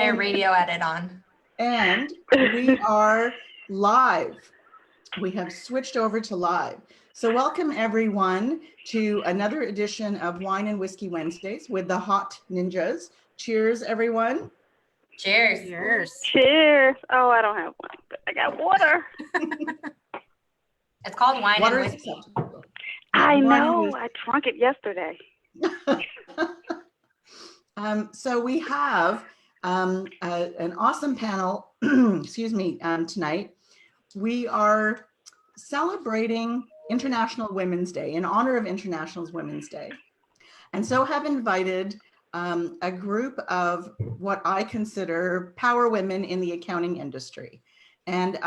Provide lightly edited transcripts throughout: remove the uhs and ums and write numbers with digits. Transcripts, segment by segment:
a radio edit on. And we are live. We have switched over to live. So welcome everyone to another edition of Wine and Whiskey Wednesdays with the Hot Ninjas. Cheers, everyone. Cheers. Cheers. Cheers. Oh, I don't have wine, but I got water. It's called wine Water and is whiskey. acceptable. I Wine and know. whiskey. I drank it yesterday. So we have an awesome panel, excuse me, tonight. We are celebrating International Women's Day in honor of International Women's Day. And so have invited a group of what I consider power women in the accounting industry. And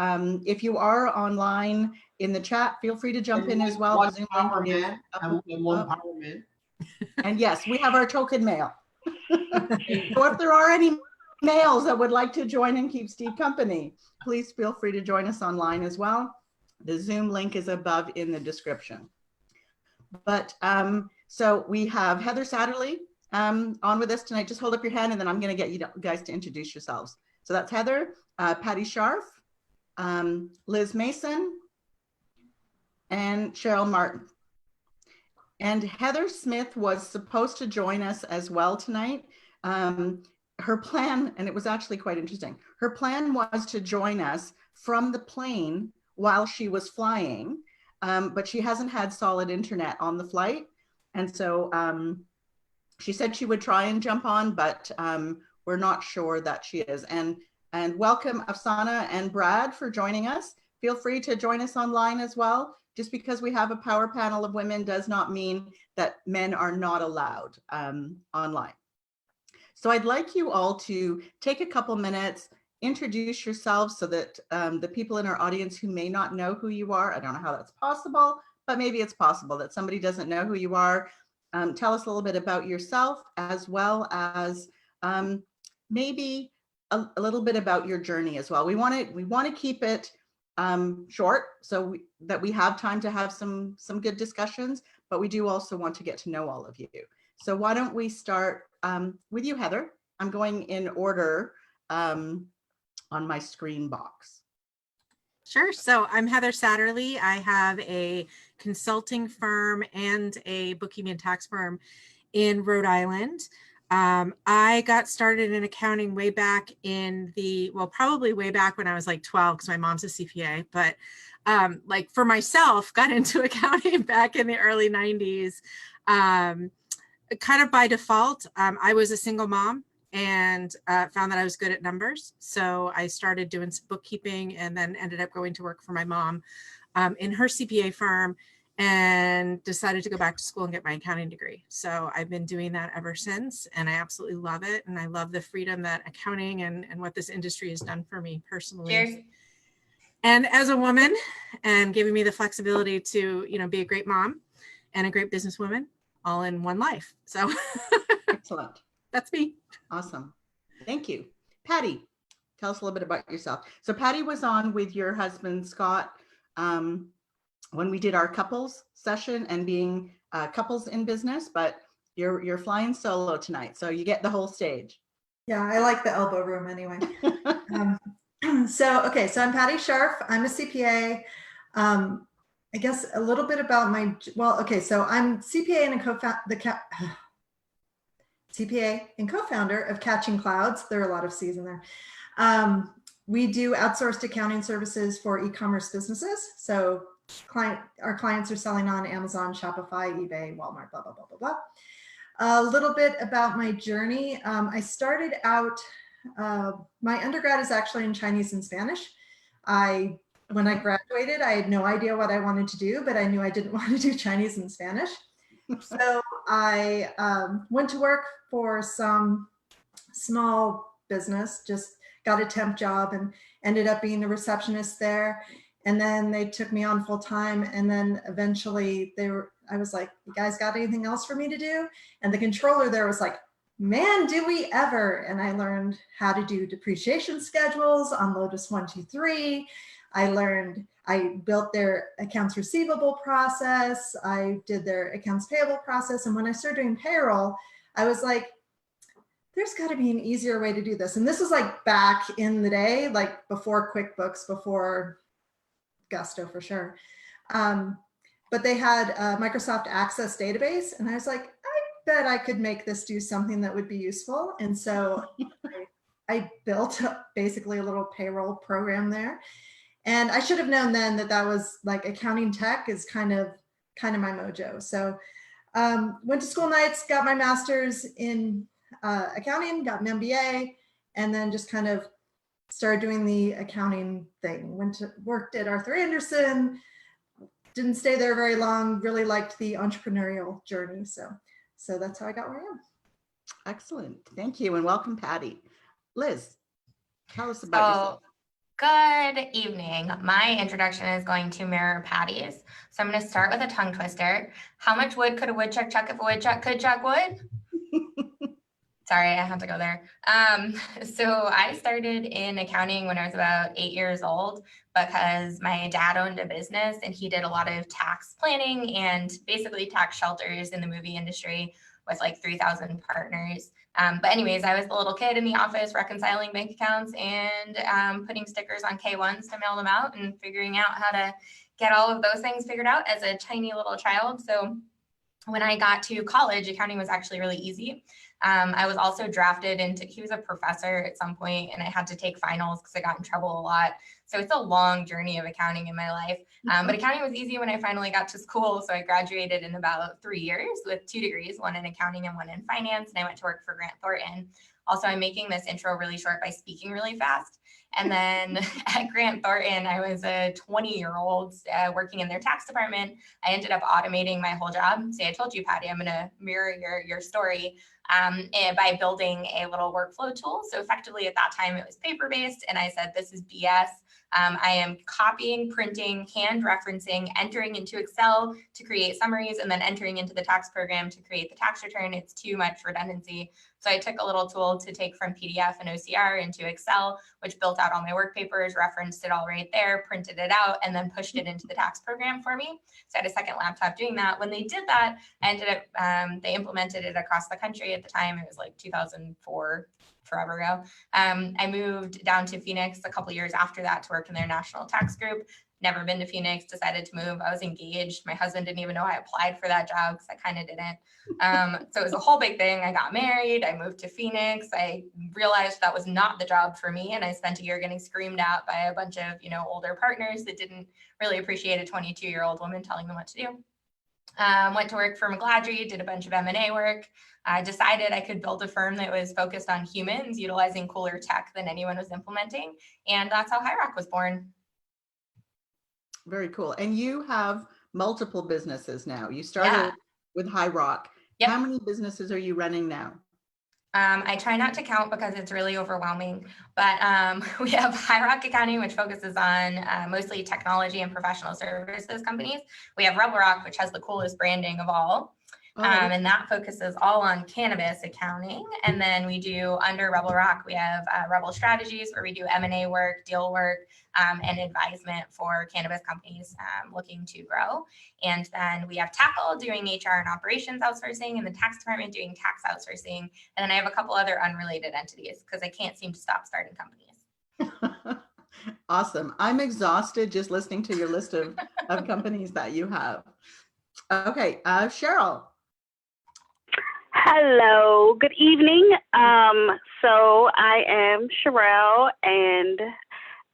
if you are online in the chat, feel free to jump in as well. One power man and one power man. And yes, we have our token male. So if there are any males that would like to join and keep Steve company, please feel free to join us online as well. The Zoom link is above in the description. But so we have Heather Satterley on with us tonight. Just hold up your hand and then I'm going to get you guys to introduce yourselves. So that's Heather, Patty Scharf, Liz Mason, and Cheryl Martin. And Heather Smith was supposed to join us as well tonight. Her plan, and it was actually quite interesting, her plan was to join us from the plane while she was flying, but she hasn't had solid internet on the flight. And so she said she would try and jump on, but we're not sure that she is. And welcome Afsana and Brad for joining us. Feel free to join us online as well. Just because we have a power panel of women does not mean that men are not allowed online. So I'd like you all to take a couple minutes, introduce yourselves so that the people in our audience who may not know who you are, I don't know how that's possible, but maybe it's possible that somebody doesn't know who you are. Tell us a little bit about yourself, as well as maybe a little bit about your journey as well. We want to keep it short so that we have time to have some good discussions, but we do also want to get to know all of you. So why don't we start with you, Heather? I'm going in order on my screen box. Sure. So I'm Heather Satterley. I have a consulting firm and a bookkeeping and tax firm in Rhode Island. I got started in accounting way back in probably way back when I was like 12, because my mom's a CPA, but like for myself, got into accounting back in the early 90s, kind of by default. I was a single mom and found that I was good at numbers. So I started doing some bookkeeping and then ended up going to work for my mom in her CPA firm, and decided to go back to school and get my accounting degree. So I've been doing that ever since, and I absolutely love it. And I love the freedom that accounting and what this industry has done for me personally. Cheers. And as a woman, and giving me the flexibility to, be a great mom and a great businesswoman all in one life. So Excellent. That's me. Awesome. Thank you. Patty, tell us a little bit about yourself. So Patty was on with your husband, Scott, when we did our couples session and being couples in business, but you're flying solo tonight, so you get the whole stage. Yeah, I like the elbow room anyway. So I'm Patty Scharf. I'm a CPA. I guess a little bit about so I'm CPA and CPA and co-founder of Catching Clouds. There are a lot of C's in there. We do outsourced accounting services for e-commerce businesses. So our clients are selling on Amazon, Shopify, eBay, Walmart, blah, blah, blah, blah, blah. A little bit about my journey. I started out, my undergrad is actually in Chinese and Spanish. When I graduated, I had no idea what I wanted to do, but I knew I didn't want to do Chinese and Spanish. So I went to work for some small business, just got a temp job and ended up being a receptionist there. And then they took me on full time. And then eventually I was like, you guys got anything else for me to do? And the controller there was like, man, do we ever. And I learned how to do depreciation schedules on Loates 123. I built their accounts receivable process. I did their accounts payable process. And when I started doing payroll, I was like, there's got to be an easier way to do this. And this was like back in the day, like before QuickBooks, before Gusto for sure. But they had a Microsoft Access database. And I was like, I bet I could make this do something that would be useful. And so I built basically a little payroll program there. And I should have known then that that was like accounting tech is kind of my mojo. So went to school nights, got my master's in accounting, got an MBA, and then just kind of started doing the accounting thing. Worked at Arthur Andersen, didn't stay there very long, really liked the entrepreneurial journey. So that's how I got where I am. Excellent. Thank you. And welcome, Patty. Liz, tell us about yourself. Good evening. My introduction is going to mirror Patty's. So I'm going to start with a tongue twister. How much wood could a woodchuck chuck if a woodchuck could chuck wood? Sorry, I had to go there. So I started in accounting when I was about 8 years old because my dad owned a business and he did a lot of tax planning and basically tax shelters in the movie industry with like 3,000 partners. But anyways, I was the little kid in the office reconciling bank accounts and putting stickers on K1s to mail them out and figuring out how to get all of those things figured out as a tiny little child. So when I got to college, accounting was actually really easy. I was also drafted into, he was a professor at some point and I had to take finals because I got in trouble a lot. So it's a long journey of accounting in my life. But accounting was easy when I finally got to school. So I graduated in about 3 years with 2 degrees, one in accounting and one in finance. And I went to work for Grant Thornton. Also, I'm making this intro really short by speaking really fast. And then at Grant Thornton, I was a 20-year-old working in their tax department. I ended up automating my whole job. See, I told you, Patty, I'm going to mirror your story and by building a little workflow tool. So effectively at that time, it was paper-based. And I said, this is BS. I am copying, printing, hand referencing, entering into Excel to create summaries, and then entering into the tax program to create the tax return. It's too much redundancy. So I took a little tool to take from PDF and OCR into Excel, which built out all my work papers, referenced it all right there, printed it out, and then pushed it into the tax program for me. So I had a second laptop doing that. When they did that, I ended up, they implemented it across the country at the time. It was like 2004. Forever ago. I moved down to Phoenix a couple years after that to work in their national tax group. Never been to Phoenix, decided to move. I was engaged. My husband didn't even know I applied for that job because I kind of didn't. So it was a whole big thing. I got married. I moved to Phoenix. I realized that was not the job for me. And I spent a year getting screamed at by a bunch of, older partners that didn't really appreciate a 22-year-old woman telling them what to do. Went to work for McGladrey, did a bunch of M&A work. I decided I could build a firm that was focused on humans, utilizing cooler tech than anyone was implementing. And that's how HiRock was born. Very cool. And you have multiple businesses now. You started with HiRock. Yep. How many businesses are you running now? I try not to count because it's really overwhelming, but we have HiRock Accounting, which focuses on mostly technology and professional services companies. We have Rebel Rock, which has the coolest branding of all. And that focuses all on cannabis accounting. And then we do under Rebel Rock, we have Rebel Strategies where we do M&A work, deal work, and advisement for cannabis companies looking to grow. And then we have Tackle doing HR and operations outsourcing and the tax department doing tax outsourcing. And then I have a couple other unrelated entities because I can't seem to stop starting companies. Awesome. I'm exhausted just listening to your list of companies that you have. Okay, Sherrell. Hello, good evening. So I am Sherrell and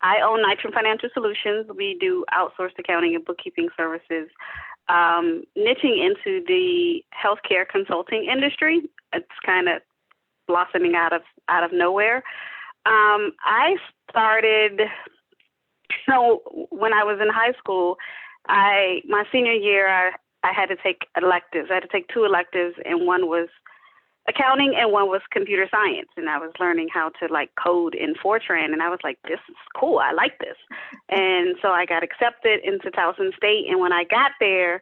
I own Nitron Financial Solutions. We do outsourced accounting and bookkeeping services, niching into the healthcare consulting industry. It's kind of blossoming out of nowhere. I started, when I was in high school, my senior year, I had to take electives. I had to take 2 electives, and one was accounting and one was computer science. And I was learning how to code in Fortran. And I was like, this is cool. I like this. And so I got accepted into Towson State. And when I got there,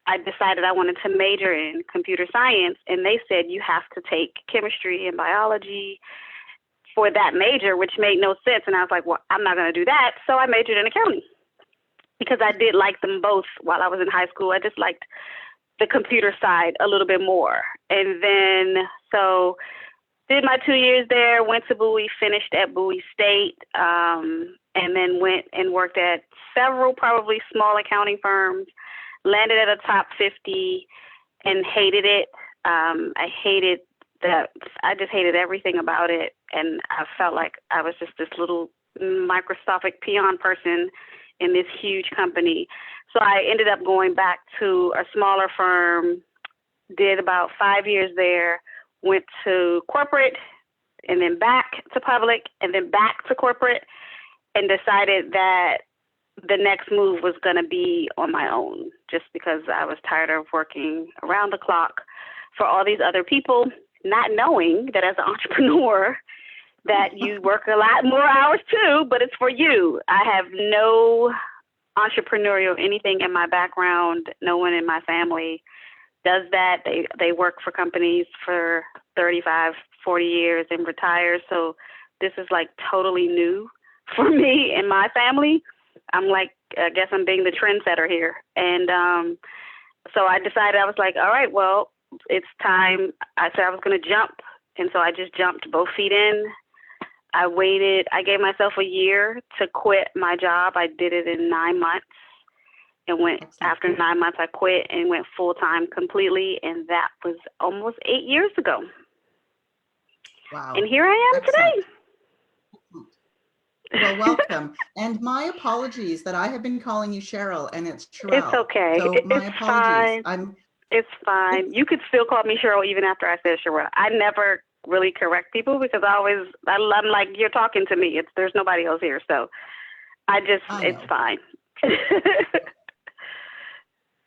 I decided I wanted to major in computer science. And they said, you have to take chemistry and biology for that major, which made no sense. And I was like, well, I'm not going to do that. So I majored in accounting, because I did like them both while I was in high school. I just liked the computer side a little bit more. And then, so did my 2 years there, went to Bowie, finished at Bowie State, and then went and worked at several probably small accounting firms, landed at a top 50 and hated it. I just hated everything about it. And I felt like I was just this little microscopic peon person in this huge company. So I ended up going back to a smaller firm, did about 5 years there, went to corporate and then back to public and then back to corporate, and decided that the next move was going to be on my own, just because I was tired of working around the clock for all these other people, not knowing that as an entrepreneur that you work a lot more hours too, but it's for you. I have no entrepreneurial anything in my background. No one in my family does that. They work for companies for 35, 40 years and retire. So this is like totally new for me and my family. I'm like, I guess I'm being the trendsetter here. And so I decided, I was like, all right, well, it's time. I said I was going to jump. And so I just jumped both feet in. I waited. I gave myself a year to quit my job. I did it in 9 months. And after 9 months, I quit and went full-time completely. And that was almost 8 years ago. Wow. And here I am today. Well, welcome. And my apologies that I have been calling you Sherrell and it's Sherrell. It's okay. So my it's apologies. fine. It's fine. You could still call me Sherrell even after I said Sherrell. I never really correct people because I'm like, you're talking to me. There's nobody else here. So it's fine.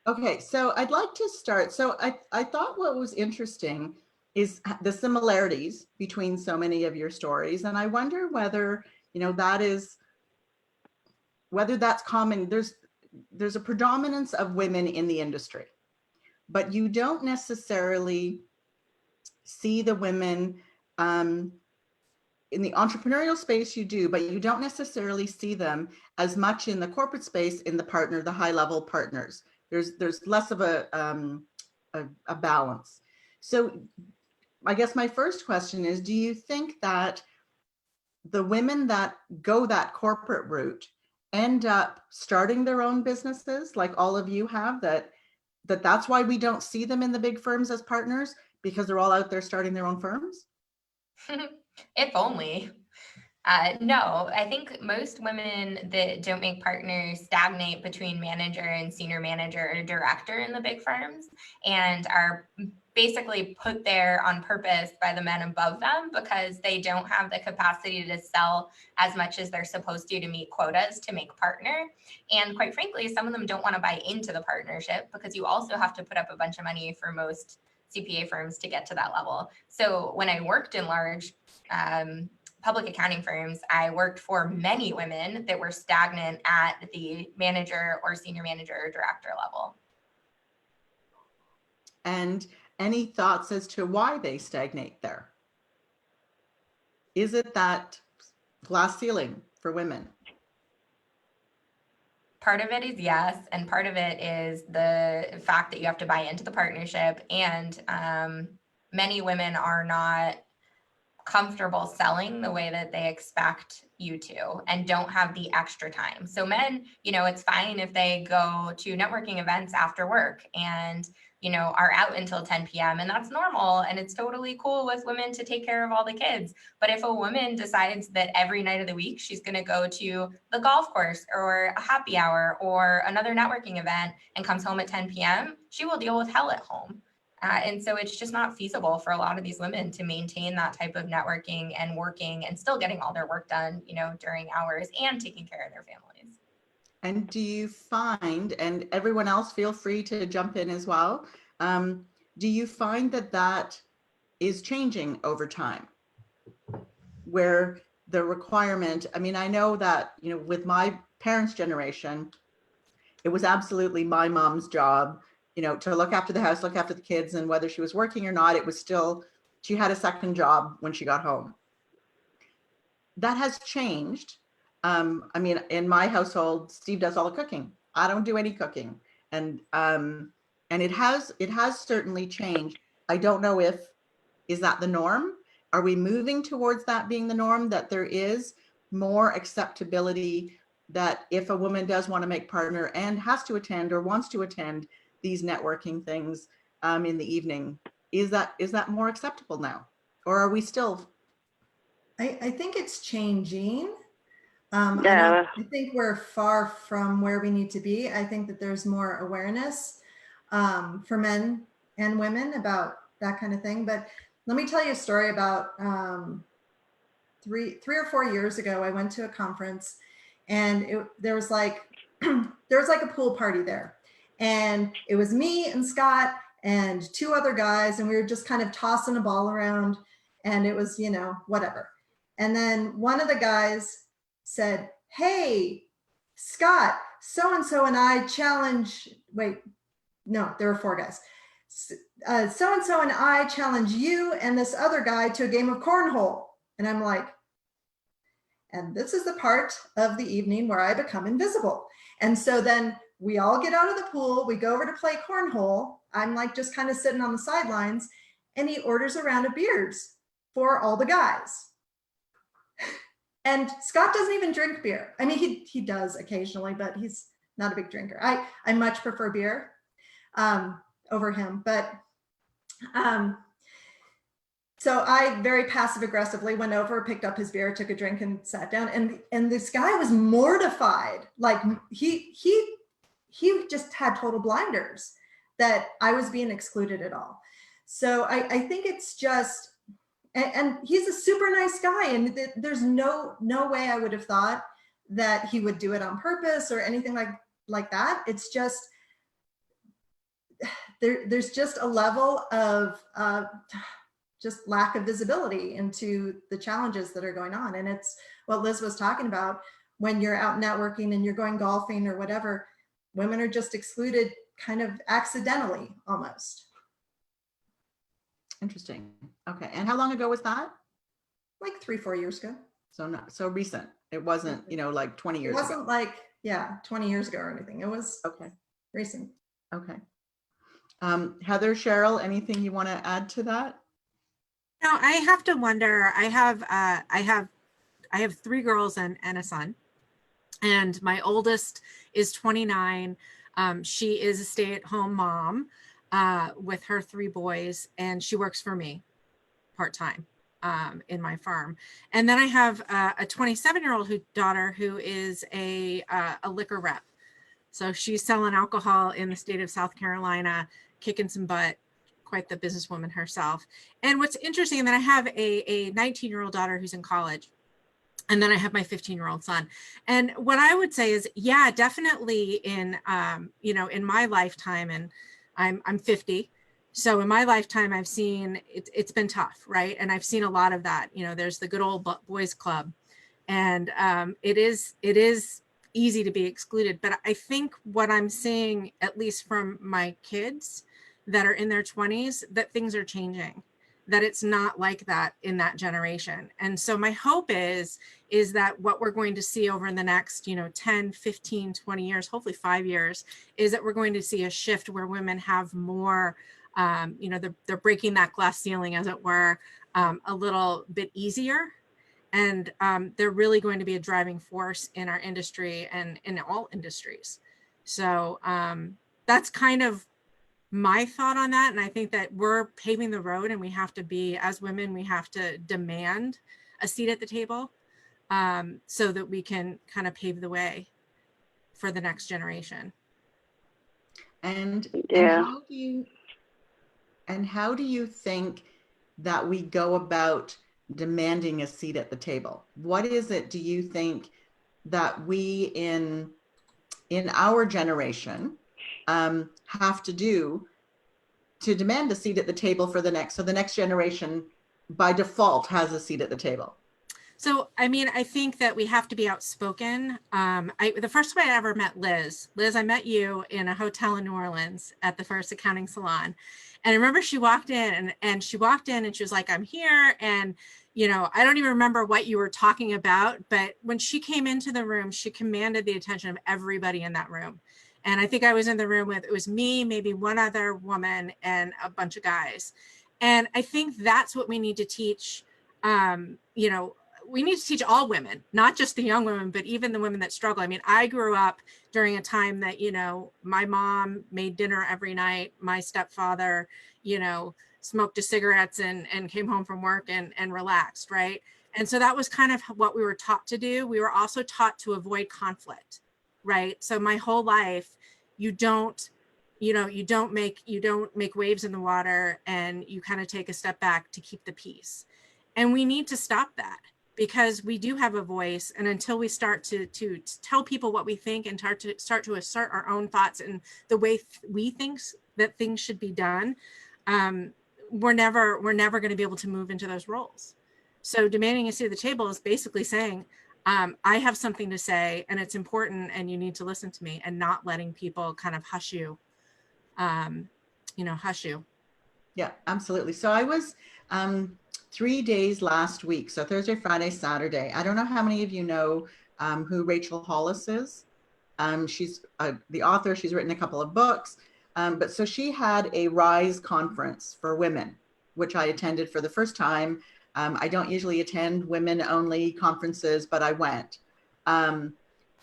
Okay, so I'd like to start. So I thought what was interesting is the similarities between so many of your stories. And I wonder whether, whether that's common. There's a predominance of women in the industry, but you don't necessarily see the women in the entrepreneurial space. You do, but you don't necessarily see them as much in the corporate space, in the high level partners. There's less of a balance. So I guess my first question is, do you think that the women that go that corporate route end up starting their own businesses like all of you have, that's why we don't see them in the big firms as partners, because they're all out there starting their own firms? If only. No, I think most women that don't make partners stagnate between manager and senior manager or director in the big firms, and are basically put there on purpose by the men above them because they don't have the capacity to sell as much as they're supposed to meet quotas to make partner. And quite frankly, some of them don't want to buy into the partnership because you also have to put up a bunch of money for most CPA firms to get to that level. So when I worked in large public accounting firms, I worked for many women that were stagnant at the manager or senior manager or director level. And any thoughts as to why they stagnate there? Is it that glass ceiling for women? Part of it is yes, and part of it is the fact that you have to buy into the partnership, and many women are not comfortable selling the way that they expect you to and don't have the extra time. So men, it's fine if they go to networking events after work and are out until 10 p.m. and that's normal. And it's totally cool with women to take care of all the kids. But if a woman decides that every night of the week, she's going to go to the golf course or a happy hour or another networking event and comes home at 10 p.m., she will deal with hell at home. And so it's just not feasible for a lot of these women to maintain that type of networking and working and still getting all their work done, during hours and taking care of their families. And do you find, and everyone else feel free to jump in as well, do you find that is changing over time? Where the requirement, I know that, with my parents' generation, it was absolutely my mom's job, to look after the house, look after the kids, and whether she was working or not, it was still, she had a second job when she got home. That has changed. In my household, Steve does all the cooking. I don't do any cooking. And it has certainly changed. I don't know is that the norm? Are we moving towards that being the norm, that there is more acceptability that if a woman does want to make partner and has to attend or wants to attend these networking things in the evening, is that more acceptable now? Or are we still? I think it's changing. Yeah. I think we're far from where we need to be. I think that there's more awareness for men and women about that kind of thing. But let me tell you a story about 3 or 4 years ago. I went to a conference, and there was like a pool party there, and it was me and Scott and 2 other guys, and we were just kind of tossing a ball around, and it was, whatever. And then one of the guys said, "Hey, Scott, so-and-so and I challenge," wait, no, there were 4 guys. "So-and-so and I challenge you and this other guy to a game of cornhole." And I'm like, and this is the part of the evening where I become invisible. And so then we all get out of the pool, we go over to play cornhole. I'm like just kind of sitting on the sidelines, and he orders a round of beers for all the guys. And Scott doesn't even drink beer. I mean, he does occasionally, but he's not a big drinker. I much prefer beer over him. But so I very passive aggressively went over, picked up his beer, took a drink, and sat down. And this guy was mortified. Like he just had total blinders that I was being excluded at all. So I think it's just, and he's a super nice guy, and there's no way I would have thought that he would do it on purpose or anything like that. It's just there's just a level of just lack of visibility into the challenges that are going on. And it's what Liz was talking about. When you're out networking and you're going golfing or whatever, women are just excluded kind of accidentally almost. Interesting. Okay. And how long ago was that? Like 3, 4 years ago. So not so recent. It wasn't, like 20 years It wasn't ago. like, 20 years ago or anything. It was Okay. recent. Okay. Heather, Cheryl, anything you want to add to that? No, I have to wonder. I have 3 girls and a son, and my oldest is 29. She is a stay-at-home mom with her 3 boys, and she works for me part-time in my firm. And then I have a 27-year-old daughter who is a liquor rep. So she's selling alcohol in the state of South Carolina, kicking some butt, quite the businesswoman herself. And what's interesting, and then I have a 19-year-old daughter who's in college. And then I have my 15-year-old son. And what I would say is, yeah, definitely in my lifetime, and I'm 50. So in my lifetime, I've seen it's been tough, right? And I've seen a lot of that. There's the good old boys club, and it is easy to be excluded. But I think what I'm seeing, at least from my kids that are in their 20s, that things are changing, that it's not like that in that generation. And so my hope is that what we're going to see over the next, 10, 15, 20 years, hopefully 5 years, is that we're going to see a shift where women have more, they're breaking that glass ceiling, as it were, a little bit easier. And they're really going to be a driving force in our industry and in all industries. So that's kind of my thought on that. And I think that we're paving the road, and we have to be, as women, we have to demand a seat at the table so that we can kind of pave the way for the next generation. And how do you think that we go about demanding a seat at the table? What is it, do you think, that we in our generation have to do to demand a seat at the table for the next generation by default has a seat at the table? So, I mean, I think that we have to be outspoken. The first time I ever met Liz, I met you in a hotel in New Orleans at the first accounting salon. And I remember she walked in and she was like, "I'm here." And, I don't even remember what you were talking about, but when she came into the room, she commanded the attention of everybody in that room. And I think I was in the room it was me, maybe one other woman, and a bunch of guys. And I think that's what we need to teach you know, we need to teach all women, not just the young women, but even the women that struggle. I mean, I grew up during a time that, you know, my mom made dinner every night. My stepfather, you know, smoked his cigarettes and came home from work and relaxed, right? And so that was kind of what we were taught to do. We were also taught to avoid conflict, right? So my whole life, you don't make waves in the water, and you kind of take a step back to keep the peace. And we need to stop that, because we do have a voice. And until we start to tell people what we think and start to assert our own thoughts and the way we think that things should be done, we're never going to be able to move into those roles. So demanding a seat at the table is basically saying, I have something to say, and it's important, and you need to listen to me, and not letting people kind of hush you. Hush you. Yeah, absolutely. So I was 3 days last week. So Thursday, Friday, Saturday. I don't know how many of you know who Rachel Hollis is. She's the author. She's written a couple of books. But so she had a RISE conference for women, which I attended for the first time. I don't usually attend women only conferences, but I went. And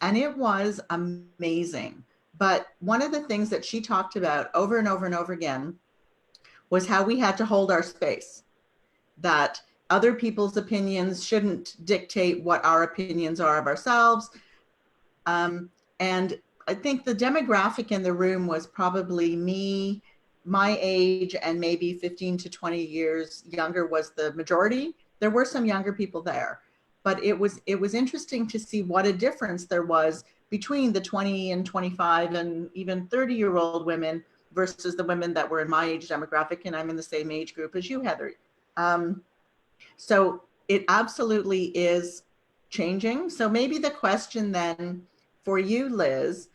it was amazing. But one of the things that she talked about over and over and over again was how we had to hold our space, that other people's opinions shouldn't dictate what our opinions are of ourselves. And I think the demographic in the room was probably me, my age, and maybe 15 to 20 years younger was the majority. There were some younger people there, but it was interesting to see what a difference there was between the 20 and 25 and even 30-year-old women versus the women that were in my age demographic, and I'm in the same age group as you, Heather. So it absolutely is changing. So maybe the question then for you, Liz,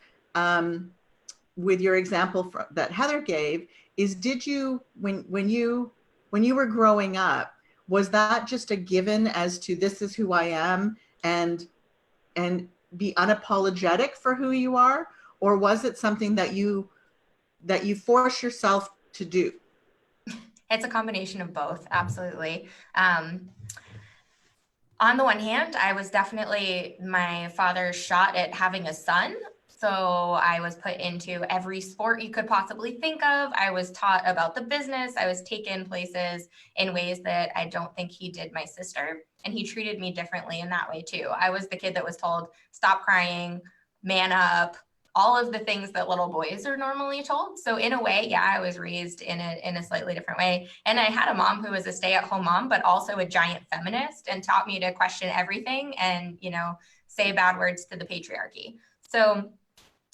with your example that Heather gave, is did you, when you were growing up, was that just a given as to this is who I am and be unapologetic for who you are? Or was it something that you force yourself to do? It's a combination of both, absolutely. On the one hand, I was definitely my father's shot at having a son. So I was put into every sport you could possibly think of. I was taught about the business. I was taken places in ways that I don't think he did my sister. And he treated me differently in that way too. I was the kid that was told, stop crying, man up, all of the things that little boys are normally told. So in a way, yeah, I was raised in a slightly different way. And I had a mom who was a stay-at-home mom, but also a giant feminist, and taught me to question everything and, say bad words to the patriarchy. So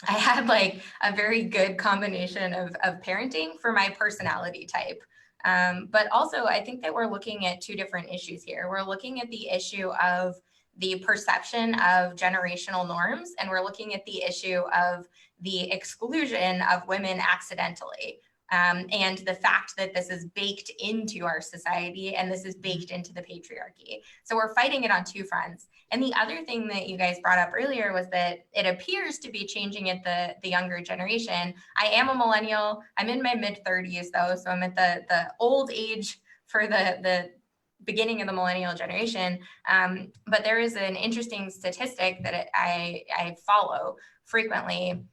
I had like a very good combination of parenting for my personality type. But also I think that we're looking at two different issues here. We're looking at the issue of the perception of generational norms, and we're looking at the issue of the exclusion of women accidentally. And the fact that this is baked into our society and this is baked into the patriarchy. So we're fighting it on two fronts. And the other thing that you guys brought up earlier was that it appears to be changing at the younger generation. I am a millennial. I'm in my mid-30s though, so I'm at the old age for the beginning of the millennial generation. But there is an interesting statistic that I follow frequently.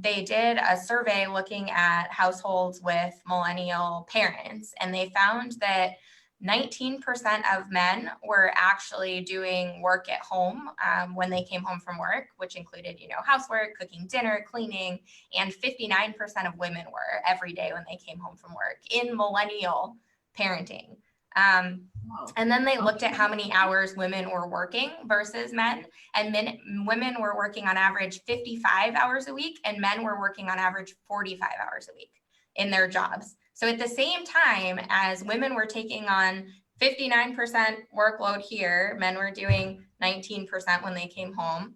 They did a survey looking at households with millennial parents, and they found that 19% of men were actually doing work at home when they came home from work, which included, housework, cooking dinner, cleaning, and 59% of women were every day when they came home from work in millennial parenting. And then they looked at how many hours women were working versus men, and women were working on average 55 hours a week, and men were working on average 45 hours a week in their jobs. So at the same time as women were taking on 59% workload here, men were doing 19% when they came home.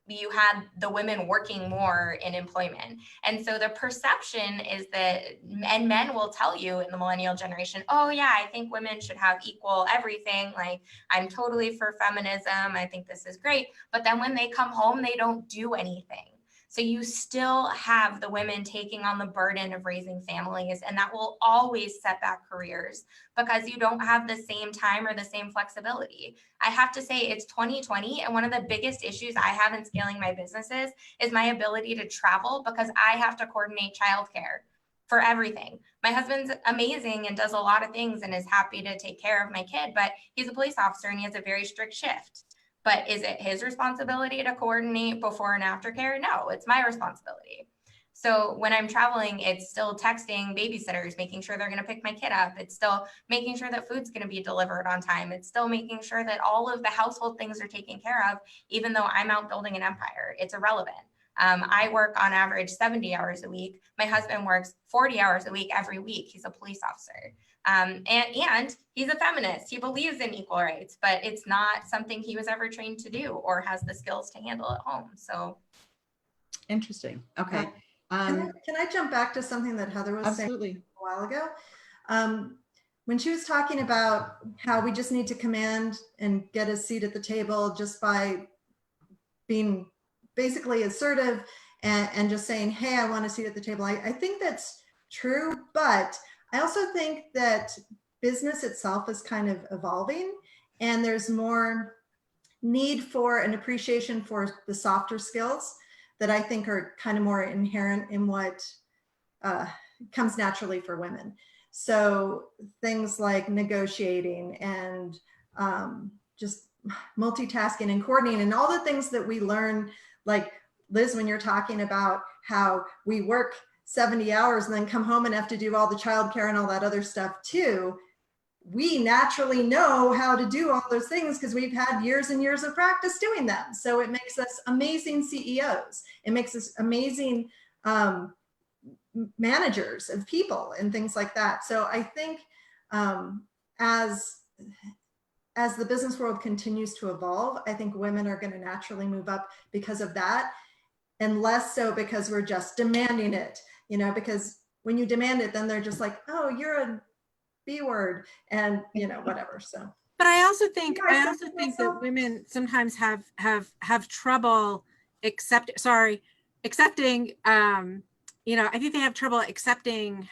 You had the women working more in employment. And so the perception is that, and men will tell you in the millennial generation, oh yeah, I think women should have equal everything. Like, I'm totally for feminism. I think this is great. But then when they come home, they don't do anything. So you still have the women taking on the burden of raising families, and that will always set back careers because you don't have the same time or the same flexibility. I have to say it's 2020, and one of the biggest issues I have in scaling my businesses is my ability to travel because I have to coordinate childcare for everything. My husband's amazing and does a lot of things and is happy to take care of my kid, but he's a police officer and he has a very strict shift. But is it his responsibility to coordinate before and after care? No, it's my responsibility. So when I'm traveling, it's still texting babysitters, making sure they're going to pick my kid up. It's still making sure that food's going to be delivered on time. It's still making sure that all of the household things are taken care of, even though I'm out building an empire. It's irrelevant. I work on average 70 hours a week. My husband works 40 hours a week every week. He's a police officer. And he's a feminist. He believes in equal rights, but it's not something he was ever trained to do or has the skills to handle at home. So Interesting. Okay. Can I jump back to something that Heather was saying Absolutely. a while ago? When she was talking about how we just need to command and get a seat at the table just by being basically assertive and just saying, hey, I want a seat at the table. I think that's true, but I also think that business itself is kind of evolving and there's more need for an appreciation for the softer skills that I think are kind of more inherent in what comes naturally for women. So things like negotiating and just multitasking and coordinating and all the things that we learn, like Liz, when you're talking about how we work 70 hours and then come home and have to do all the childcare and all that other stuff too. We naturally know how to do all those things because we've had years and years of practice doing them. So it makes us amazing CEOs. It makes us amazing managers of people and things like that. So I think as the business world continues to evolve, I think women are going to naturally move up because of that, and less so because we're just demanding it, you know, because when you demand it, then they're just like, oh, you're a B word and, you know, whatever. So. But I also think that women sometimes have trouble accepting, you know, I think they have trouble accepting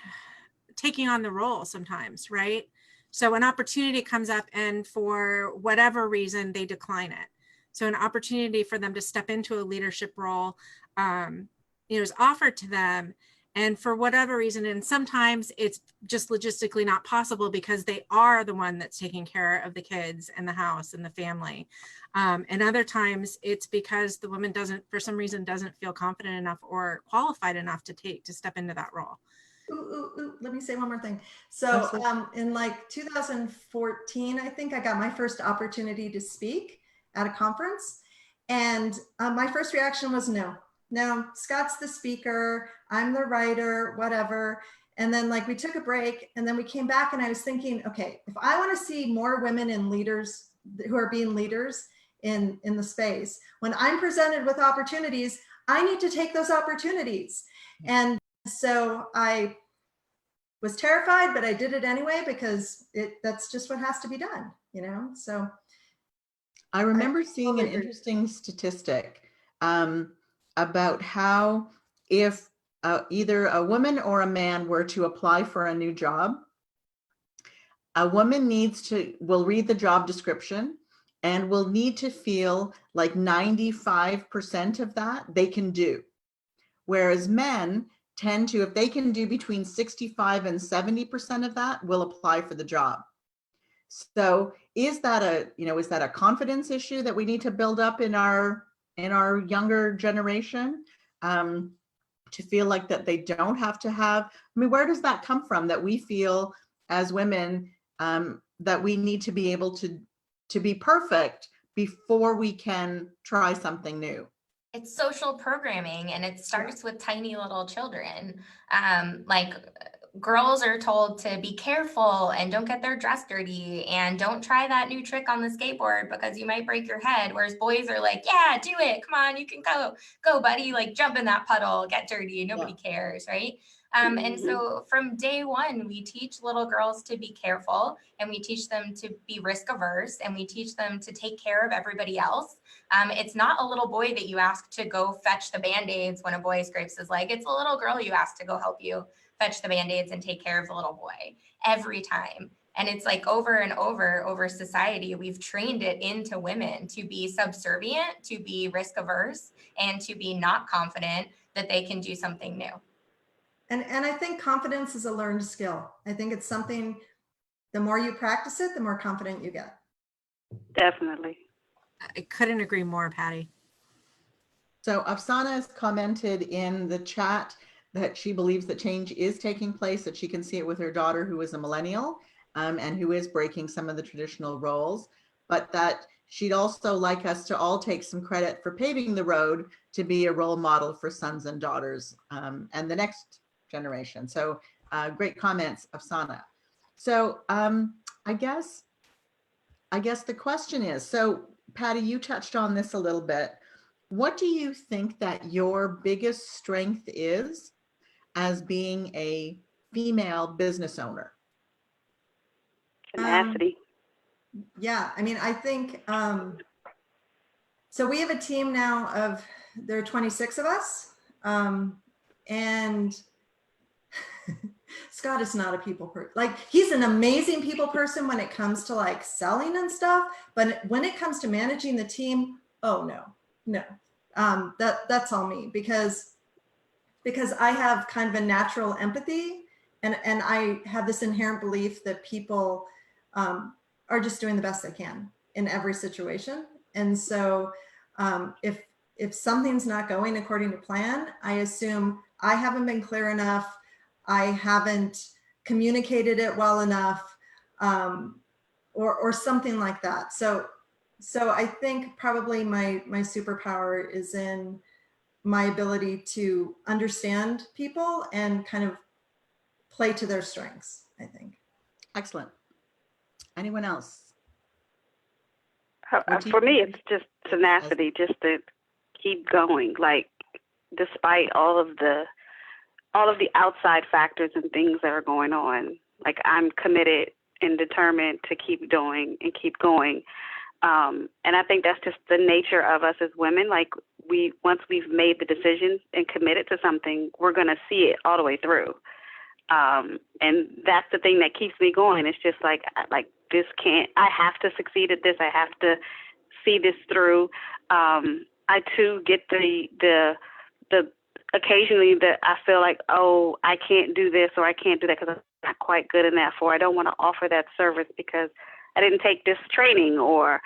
taking on the role sometimes, right? So an opportunity comes up and for whatever reason, they decline it. So an opportunity for them to step into a leadership role, you know, is offered to them. And for whatever reason, and sometimes it's just logistically not possible because they are the one that's taking care of the kids and the house and the family. And other times it's because the woman for some reason, doesn't feel confident enough or qualified enough to step into that role. Let me say one more thing. So in like 2014, I think I got my first opportunity to speak at a conference. And my first reaction was no, Scott's the speaker, I'm the writer, whatever. And then like we took a break and then we came back and I was thinking, okay, if I want to see more women in leaders who are being leaders in the space, when I'm presented with opportunities, I need to take those opportunities. And so I was terrified, but I did it anyway because that's just what has to be done, you know? So I remember seeing an interesting statistic about how if either a woman or a man were to apply for a new job, a woman will read the job description and will need to feel like 95% of that they can do. Whereas men tend to, if they can do between 65 and 70% of that, will apply for the job. So is that a confidence issue that we need to build up in our younger generation to feel like that they don't have to have? I mean, where does that come from that we feel as women that we need to be able to be perfect before we can try something new? It's social programming, and it starts with tiny little children. Like girls are told to be careful and don't get their dress dirty and don't try that new trick on the skateboard because you might break your head. Whereas boys are like, yeah, do it. Come on, you can go buddy, like jump in that puddle, get dirty. Nobody cares, right? And so from day one, we teach little girls to be careful, and we teach them to be risk averse, and we teach them to take care of everybody else. It's not a little boy that you ask to go fetch the Band-Aids when a boy scrapes his leg. It's a little girl you ask to go help you fetch the Band-Aids and take care of the little boy every time. And it's like over and over society, we've trained it into women to be subservient, to be risk averse, and to be not confident that they can do something new. And I think confidence is a learned skill. I think it's something, the more you practice it, the more confident you get. Definitely. I couldn't agree more, Patty. So Afsana has commented in the chat that she believes that change is taking place, that she can see it with her daughter, who is a millennial, and who is breaking some of the traditional roles, but that she'd also like us to all take some credit for paving the road to be a role model for sons and daughters and the next generation. So great comments, Afsana. So I guess the question is, so Patty, you touched on this a little bit. What do you think that your biggest strength is as being a female business owner? Tenacity. Yeah, I mean, I think, so we have a team now of, there are 26 of us. And Scott is not a people person. Like, he's an amazing people person when it comes to like selling and stuff. But when it comes to managing the team, oh no. That's all me, because I have kind of a natural empathy, and I have this inherent belief that people are just doing the best they can in every situation. And so if something's not going according to plan, I assume I haven't been clear enough, I haven't communicated it well enough, or something like that. So I think probably my superpower is in my ability to understand people and kind of play to their strengths, I think. Excellent. Anyone else? For me, it's just tenacity, just to keep going. Like, despite all of the outside factors and things that are going on, like, I'm committed and determined to keep doing and keep going. And I think that's just the nature of us as women. Like, once we've made the decision and committed to something, we're going to see it all the way through. And that's the thing that keeps me going. It's just like this I have to succeed at this. I have to see this through. I too get the occasionally that I feel like, oh, I can't do this or I can't do that because I'm not quite good in that, or I don't want to offer that service because I didn't take this training, or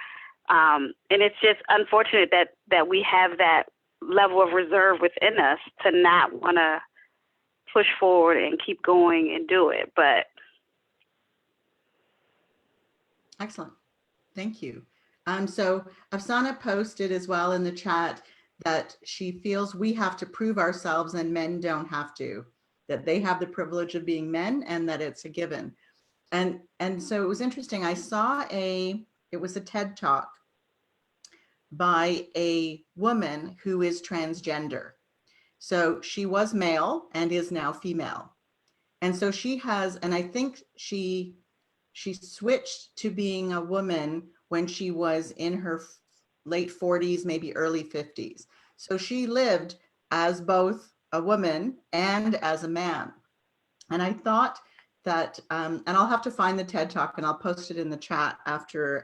and it's just unfortunate that we have that level of reserve within us to not want to push forward and keep going and do it. But excellent. Thank you. So Afsana posted as well in the chat that she feels we have to prove ourselves and men don't have to, that they have the privilege of being men and that it's a given. And so it was interesting. I saw it was a TED Talk by a woman who is transgender. So she was male and is now female. And so she has, and I think she switched to being a woman when she was in her late 40s, maybe early 50s. So she lived as both a woman and as a man. And I thought that, and I'll have to find the TED Talk and I'll post it in the chat after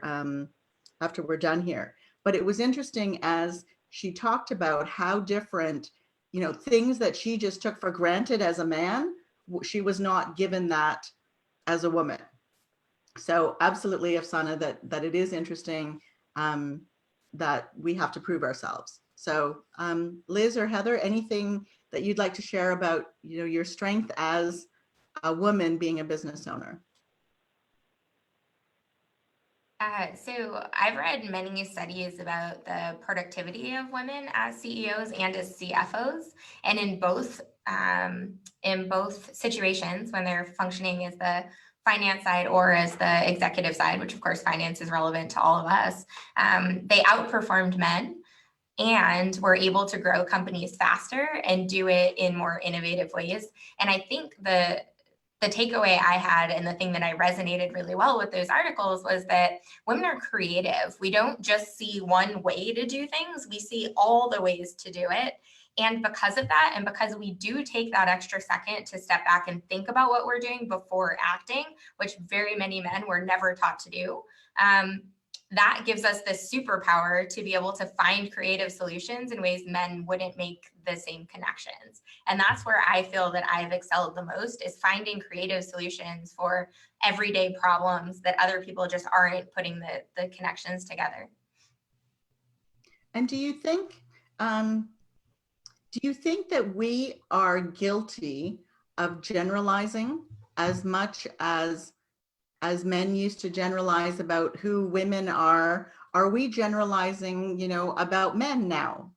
we're done here. But it was interesting as she talked about how different, things that she just took for granted as a man, she was not given that as a woman. So absolutely, Afsana, that it is interesting that we have to prove ourselves. So Liz or Heather, anything that you'd like to share about, your strength as a woman being a business owner? So I've read many studies about the productivity of women as CEOs and as CFOs, and in both situations, when they're functioning as the finance side or as the executive side, which of course finance is relevant to all of us, they outperformed men. and we're able to grow companies faster and do it in more innovative ways. And I think the takeaway I had and the thing that I resonated really well with those articles was that women are creative. We don't just see one way to do things, we see all the ways to do it. And because of that, and because we do take that extra second to step back and think about what we're doing before acting, which very many men were never taught to do, that gives us the superpower to be able to find creative solutions in ways men wouldn't make the same connections. And that's where I feel that I've excelled the most, is finding creative solutions for everyday problems that other people just aren't putting the connections together. And do you think that we are guilty of generalizing as much as men used to generalize about who women are? Are we generalizing, about men now?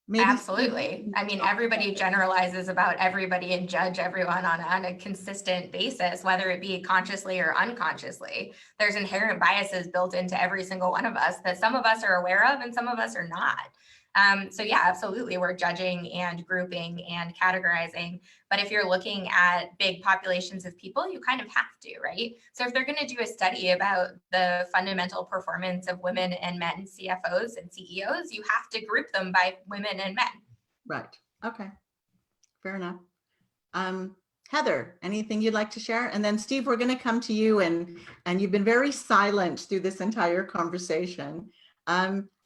Maybe. Absolutely. I mean, everybody generalizes about everybody and judge everyone on a consistent basis, whether it be consciously or unconsciously. There's inherent biases built into every single one of us that some of us are aware of and some of us are not. So yeah, absolutely. We're judging and grouping and categorizing. But if you're looking at big populations of people, you kind of have to, right? So if they're going to do a study about the fundamental performance of women and men CFOs and CEOs, you have to group them by women and men. Right. Okay. Fair enough. Heather, anything you'd like to share? And then Steve, we're going to come to you, and you've been very silent through this entire conversation.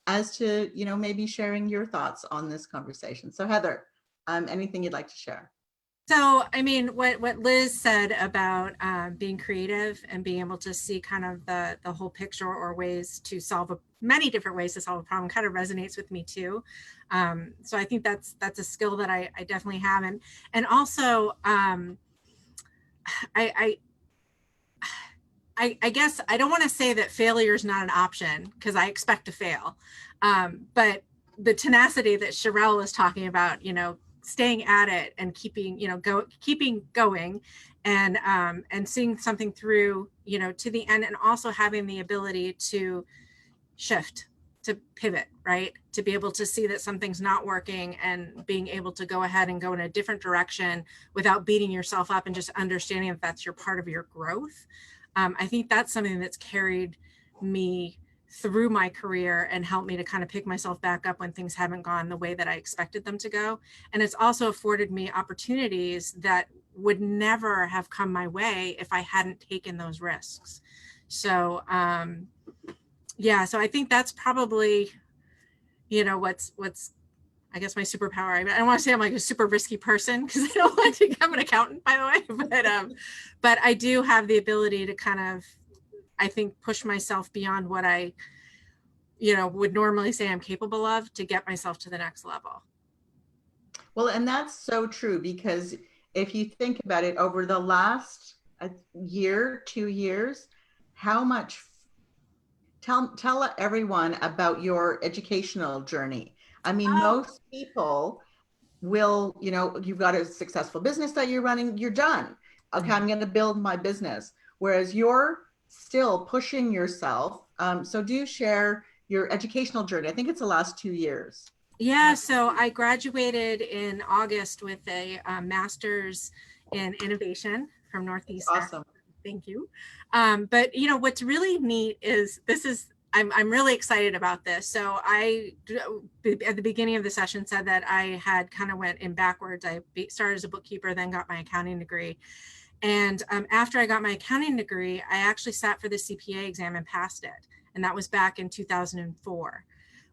As to, maybe sharing your thoughts on this conversation. So Heather, anything you'd like to share? So, I mean, what Liz said about being creative and being able to see kind of the whole picture or ways to solve many different ways to solve a problem kind of resonates with me too. So I think that's a skill that I definitely have. And also, I guess I don't want to say that failure is not an option, because I expect to fail. But the tenacity that Sherrell was talking about, staying at it and keeping going and seeing something through, to the end, and also having the ability to shift, to pivot, right? To be able to see that something's not working and being able to go ahead and go in a different direction without beating yourself up, and just understanding that that's your part of your growth. I think that's something that's carried me through my career and helped me to kind of pick myself back up when things haven't gone the way that I expected them to go. And it's also afforded me opportunities that would never have come my way if I hadn't taken those risks. So, yeah, so I think that's probably, what's I guess my superpower. I don't want to say I'm like a super risky person, because I don't want to become an accountant, by the way, but I do have the ability to kind of, I think, push myself beyond what I, would normally say I'm capable of, to get myself to the next level. Well, and that's so true, because if you think about it, over the last year, 2 years, how much, tell everyone about your educational journey. I mean, most people will, you've got a successful business that you're running, you're done. Okay, I'm going to build my business. Whereas you're still pushing yourself. So do share your educational journey. I think it's the last 2 years. Yeah, so I graduated in August with a master's in innovation from Northeastern. Awesome. Thank you. But what's really neat is I'm really excited about this. So I, at the beginning of the session, said that I had kind of went in backwards. I started as a bookkeeper, then got my accounting degree. And after I got my accounting degree, I actually sat for the CPA exam and passed it. And that was back in 2004.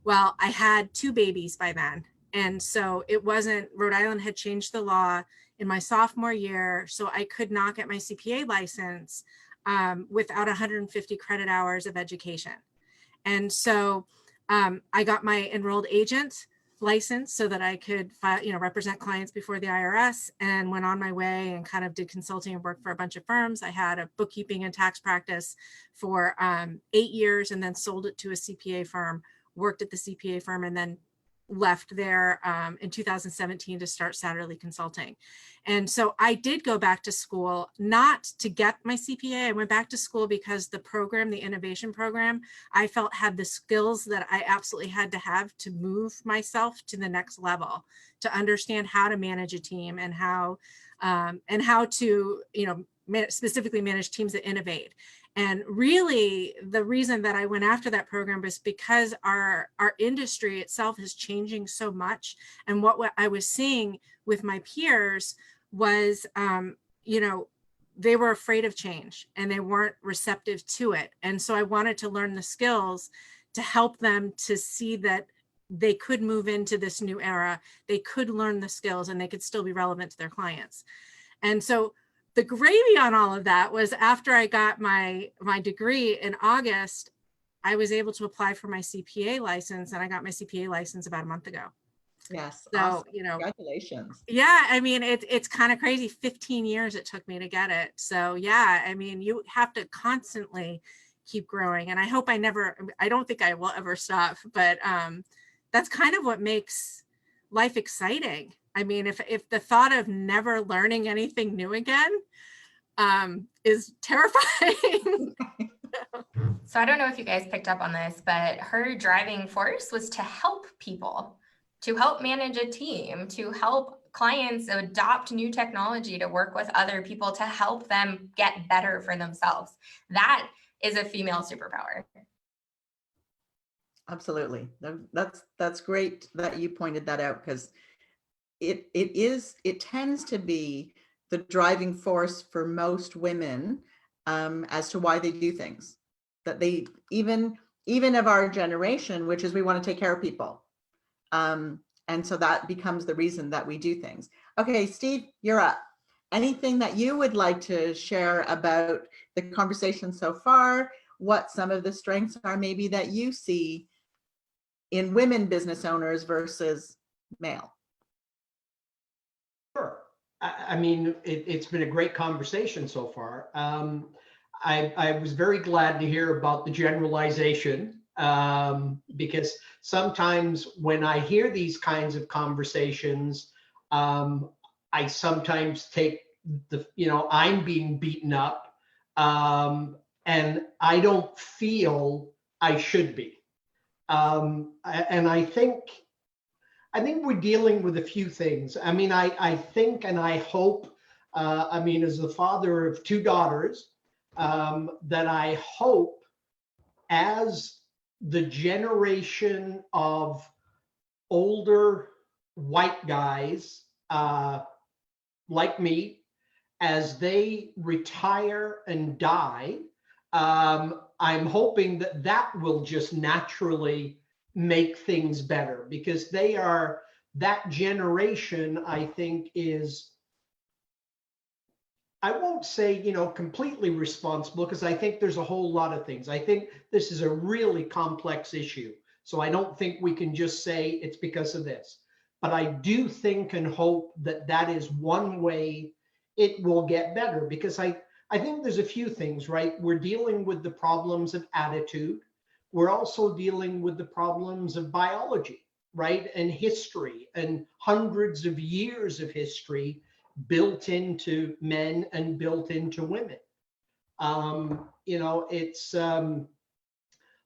Well, I had 2 babies by then. And so it wasn't, Rhode Island had changed the law in my sophomore year. So I could not get my CPA license without 150 credit hours of education. And so I got my enrolled agent license so that I could represent clients before the IRS, and went on my way and kind of did consulting and work for a bunch of firms. I had a bookkeeping and tax practice for 8 years, and then sold it to a CPA firm, worked at the CPA firm, and then left there in 2017 to start Satterley Consulting. And so I did go back to school, not to get my CPA. I went back to school because the program, the innovation program, I felt had the skills that I absolutely had to have to move myself to the next level, to understand how to manage a team and how to, you know, specifically manage teams that innovate. And really, the reason that I went after that program was because our industry itself is changing so much. And what I was seeing with my peers was, you know, they were afraid of change and they weren't receptive to it. And so I wanted to learn the skills to help them to see that they could move into this new era, they could learn the skills, and they could still be relevant to their clients. And so the gravy on all of that was after I got my degree in August, I was able to apply for my CPA license, and I got my CPA license about a month ago. Yes. So, awesome. you know, Congratulations. yeah, I mean, it's kind of crazy. 15 years it took me to get it. So yeah, I mean, you have to constantly keep growing. And I hope I don't think I will ever stop, but that's kind of what makes life exciting. I mean, if the thought of never learning anything new again is terrifying. So I don't know if you guys picked up on this, but her driving force was to help people, to help manage a team, to help clients adopt new technology, to work with other people, to help them get better for themselves. That is a female superpower. Absolutely. That's great that you pointed that out, because it tends to be the driving force for most women as to why they do things, that they even of our generation, which is we want to take care of people. And so that becomes the reason that we do things. Okay, Steve, you're up. Anything that you would like to share about the conversation so far? What some of the strengths are maybe that you see in women business owners versus male? Sure. I mean, it's been a great conversation so far. I was very glad to hear about the generalization, because sometimes when I hear these kinds of conversations, I sometimes take I'm being beaten up, and I don't feel I should be. And I think we're dealing with a few things. I mean, I think and I hope, I mean, as the father of two daughters, that I hope as the generation of older white guys like me, as they retire and die, I'm hoping that will just naturally make things better, because that generation, I think, is, I won't say, completely responsible, because I think there's a whole lot of things. I think this is a really complex issue. So I don't think we can just say it's because of this. But I do think and hope that is one way it will get better, because I think there's a few things, right? We're dealing with the problems of attitude. We're also dealing with the problems of biology, right? And history, and hundreds of years of history built into men and built into women. It's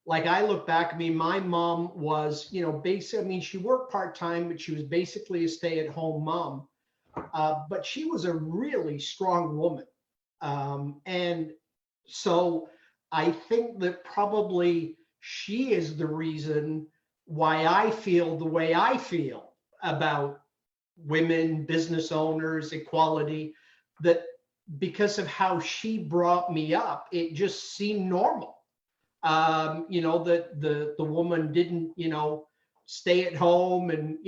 like, I look back, I mean, my mom was, basically, I mean, she worked part-time, but she was basically a stay-at-home mom. But she was a really strong woman. And so I think that probably she is the reason why I feel the way I feel about women, business owners, equality, that because of how she brought me up, it just seemed normal. That the woman didn't, stay at home and,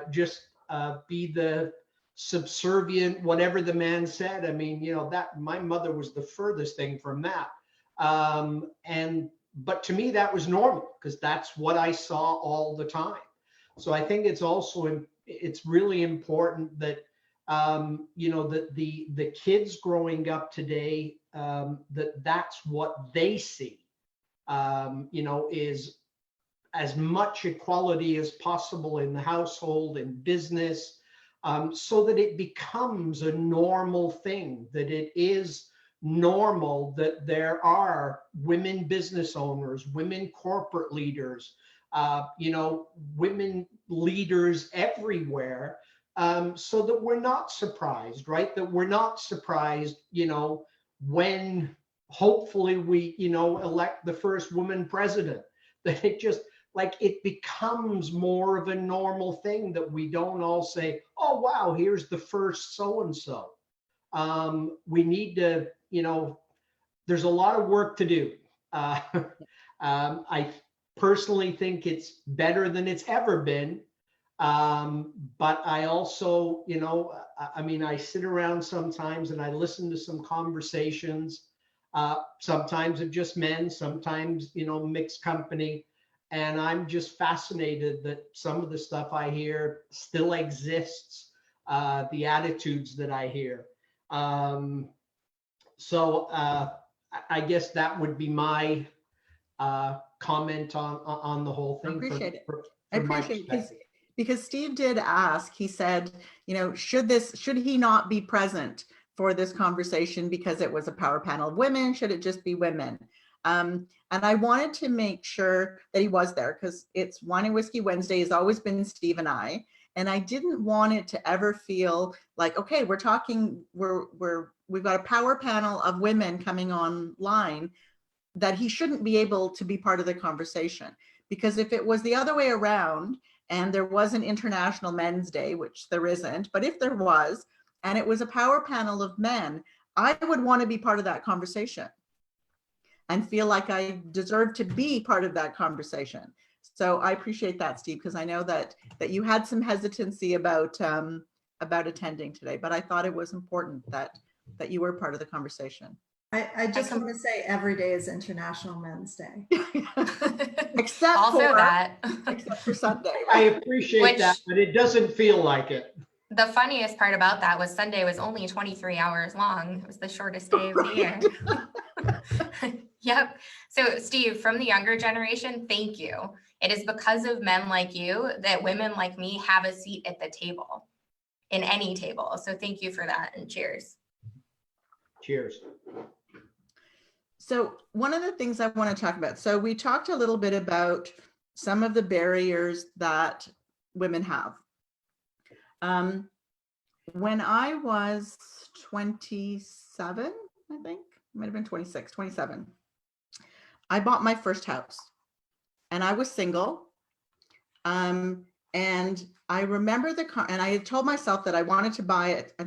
just be the subservient, whatever the man said. I mean, that my mother was the furthest thing from that. But to me, that was normal, because that's what I saw all the time. So I think it's really important that, that the kids growing up today, that's what they see, is as much equality as possible in the household and business, so that it becomes a normal thing, that it is normal that there are women business owners, women corporate leaders, women leaders everywhere, so that we're not surprised, right? That we're not surprised, when hopefully we, elect the first woman president, that it just, like, it becomes more of a normal thing, that we don't all say, oh, wow, here's the first so-and-so. We need to, there's a lot of work to do. I personally think it's better than it's ever been. But I also, I sit around sometimes and I listen to some conversations, sometimes of just men, sometimes, mixed company. And I'm just fascinated that some of the stuff I hear still exists, the attitudes that I hear. So I guess that would be my comment on the whole thing. I appreciate it because Steve did ask, he said, should he not be present for this conversation because it was a power panel of women? Should it just be women? And I wanted to make sure that he was there because it's Wine and Whiskey Wednesday has always been Steve and I. And I didn't want it to ever feel like, okay, we've got a power panel of women coming online, that he shouldn't be able to be part of the conversation. Because if it was the other way around and there was an International Men's Day, which there isn't, but if there was, and it was a power panel of men, I would want to be part of that conversation and feel like I deserve to be part of that conversation. So I appreciate that, Steve, because I know that you had some hesitancy about attending today, but I thought it was important that you were part of the conversation. I just want to say every day is International Men's Day. Except for Sunday. Right? I appreciate that, but it doesn't feel like it. The funniest part about that was Sunday was only 23 hours long. It was the shortest day of the year. Yep. So Steve, from the younger generation, thank you. It is because of men like you that women like me have a seat at the table, in any table. So thank you for that, and cheers. Cheers. So one of the things I want to talk about, so we talked a little bit about some of the barriers that women have. When I was 27, I think, might have been 26, 27, I bought my first house and I was single. And I remember and I had told myself that I wanted to buy it. I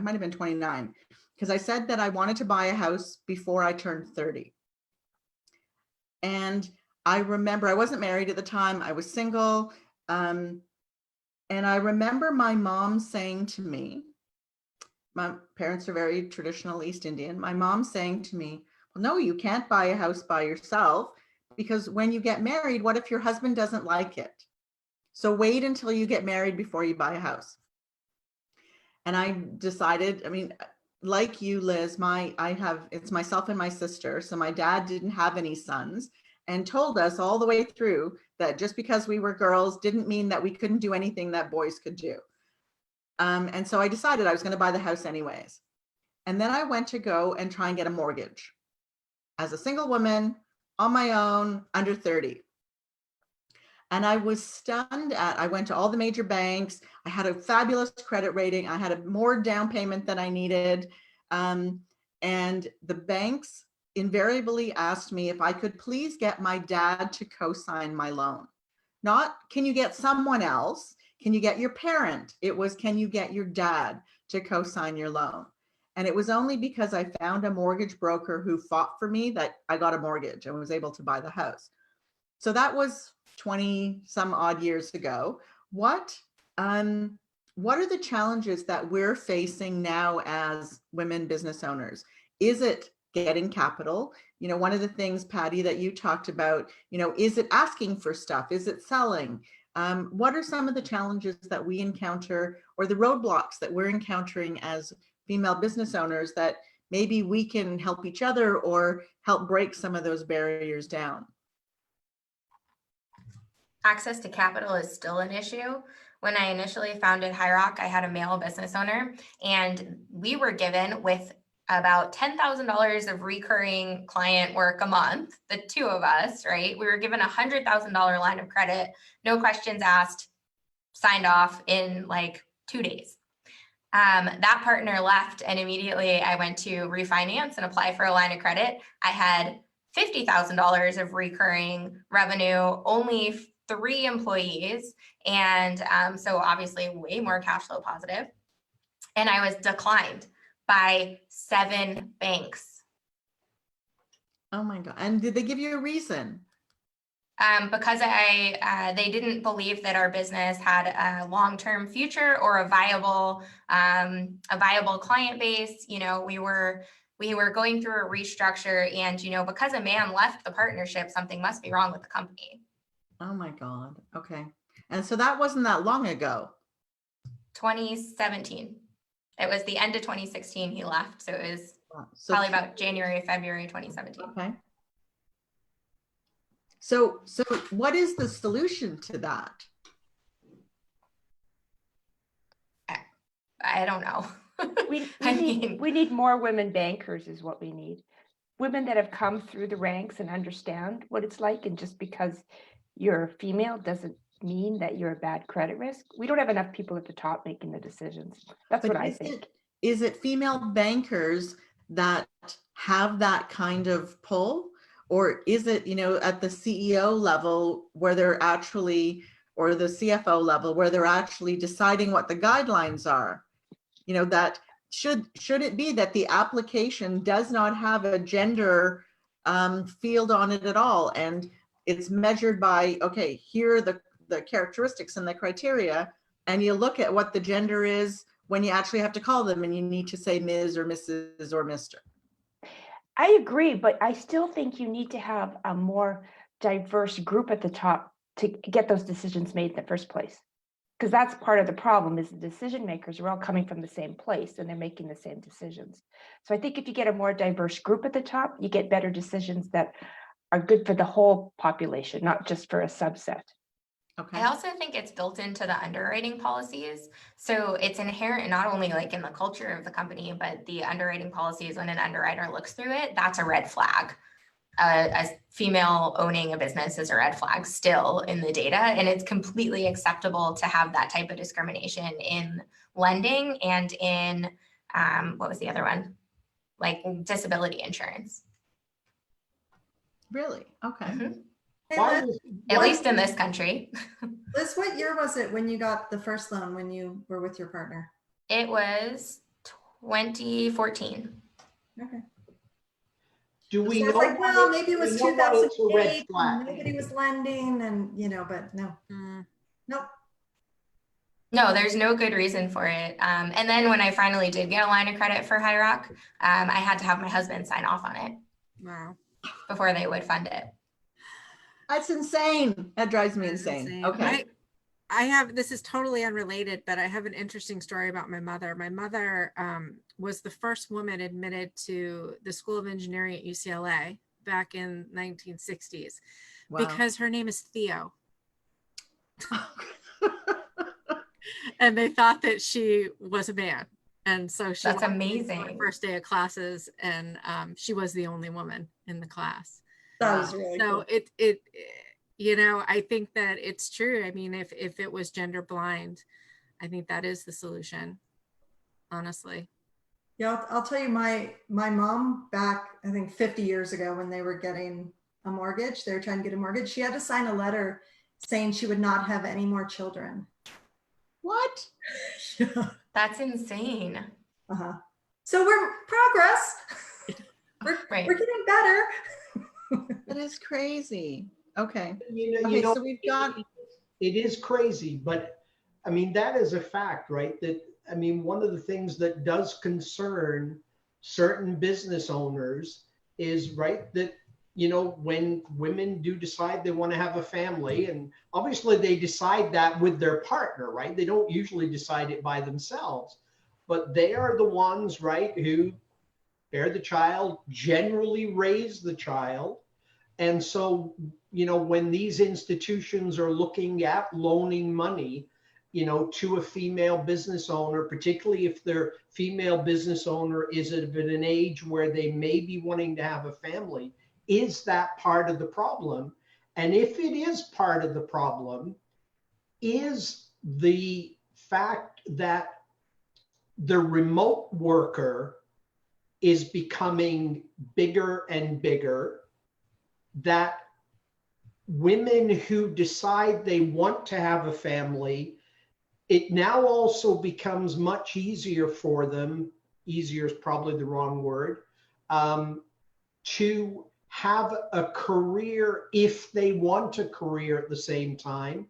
might have been 29, because I said that I wanted to buy a house before I turned 30. And I remember I wasn't married at the time. I was single. And I remember my mom saying to me, my parents are very traditional East Indian. My mom saying to me, well, no, you can't buy a house by yourself, because when you get married, what if your husband doesn't like it? So wait until you get married before you buy a house. And I decided, like you, Liz, it's myself and my sister. So my dad didn't have any sons and told us all the way through that just because we were girls didn't mean that we couldn't do anything that boys could do. And so I decided I was going to buy the house anyways. And then I went to go and try and get a mortgage as a single woman on my own, under 30. And I was stunned I went to all the major banks. I had a fabulous credit rating. I had a more down payment than I needed. And the banks invariably asked me if I could please get my dad to co-sign my loan. Not, can you get someone else? Can you get your parent? It was, can you get your dad to co-sign your loan? And it was only because I found a mortgage broker who fought for me that I got a mortgage and was able to buy the house. So that was 20 some odd years ago. What are the challenges that we're facing now as women business owners? Is it getting capital? One of the things, Patty, that you talked about, is it asking for stuff? Is it selling? What are some of the challenges that we encounter, or the roadblocks that we're encountering as female business owners, that maybe we can help each other or help break some of those barriers down? Access to capital is still an issue. When I initially founded High Rock, I had a male business owner, and we were given with about $10,000 of recurring client work a month, the two of us, right? We were given a $100,000 line of credit, no questions asked, signed off in like 2 days. That partner left, and immediately I went to refinance and apply for a line of credit. I had $50,000 of recurring revenue, only 3 employees, and so obviously way more cash flow positive. And I was declined by 7 banks. Oh my God. And did they give you a reason? Because they didn't believe that our business had a long-term future or a viable client base. You know, we were going through a restructure, and you know, because a man left the partnership, something must be wrong with the company. Oh my God. Okay. And so that wasn't that long ago. 2017. It was the end of 2016 he left, so it was So probably about January, February 2017. okay. So what is the solution to that? I don't know. We need more women bankers is what we need. Women that have come through the ranks and understand what it's like. And just because you're a female doesn't mean that you're a bad credit risk. We don't have enough people at the top making the decisions. That's But what I think. Is it female bankers that have that kind of pull? Or is it, you know, at the CEO level where they're actually, or the CFO level where they're actually deciding what the guidelines are? You know, that should it be that the application does not have a gender field on it at all, and it's measured by, okay, here are the characteristics and the criteria, and you look at what the gender is when you actually have to call them, and you need to say Ms. or Mrs. or Mr. I agree, but I still think you need to have a more diverse group at the top to get those decisions made in the first place. Because that's part of the problem, is the decision makers are all coming from the same place and they're making the same decisions. So I think if you get a more diverse group at the top, you get better decisions that are good for the whole population, not just for a subset. Okay. I also think it's built into the underwriting policies. So it's inherent not only like in the culture of the company, but the underwriting policies, when an underwriter looks through it, that's a red flag. A female owning a business is a red flag still in the data, and it's completely acceptable to have that type of discrimination in lending and in what was the other one? Like disability insurance. Really? Okay. Mm-hmm. Hey, Liz, At least in this country. Liz, what year was it when you got the first loan when you were with your partner? It was 2014. Okay. Do we So know? it's like, well, maybe it was do we know when it's a red 2008, flag? nobody was lending, and you know, but no, nope. No, there's no good reason for it. And then when I finally did get a line of credit for High Rock, I had to have my husband sign off on it Wow. before they would fund it. That's insane. That drives me insane. Okay. I have, this is totally unrelated, but I have an interesting story about my mother. My mother was the first woman admitted to the School of Engineering at UCLA back in 1960s. Wow. Because her name is Theo. And they thought that she was a man. And so she That's amazing. her first day of classes, and she was the only woman in the class. That was really So cool. it you know, I think that it's true. I mean, if it was gender blind, I think that is the solution, honestly. Yeah, I'll tell you, my mom back, I think 50 years ago, when they were getting a mortgage, they were trying to get a mortgage. She had to sign a letter saying she would not have any more children. What? Yeah. That's insane. Uh-huh. So we're progress. Right. We're getting better. That is crazy. Okay. You know, So we've got. it is crazy, but I mean, that is a fact, right? That, I mean, one of the things that does concern certain business owners is, right, that, you know, when women do decide they want to have a family, and obviously they decide that with their partner, right? They don't usually decide it by themselves, but they are the ones, right, who bear the child, generally raise the child. And so you know, when these institutions are looking at loaning money, you know, to a female business owner, particularly if their female business owner is at an age where they may be wanting to have a family, is that part of the problem? And if it is part of the problem, is the fact that the remote worker is becoming bigger and bigger, that women who decide they want to have a family, it now also becomes much easier for them, easier is probably the wrong word, to have a career if they want a career at the same time,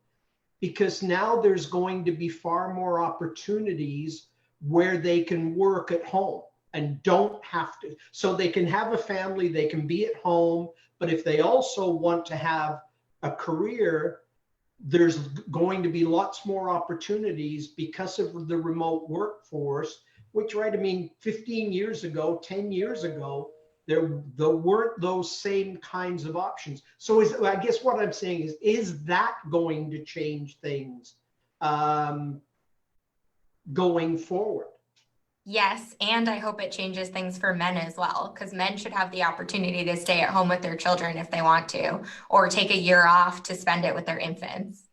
because now there's going to be far more opportunities where they can work at home and don't have to. So they can have a family, they can be at home, but if they also want to have a career, there's going to be lots more opportunities because of the remote workforce, which, right, I mean, 15 years ago, 10 years ago, there weren't those same kinds of options. So I guess what I'm saying is that going to change things going forward? Yes, and I hope it changes things for men as well, because men should have the opportunity to stay at home with their children if they want to, or take a year off to spend it with their infants.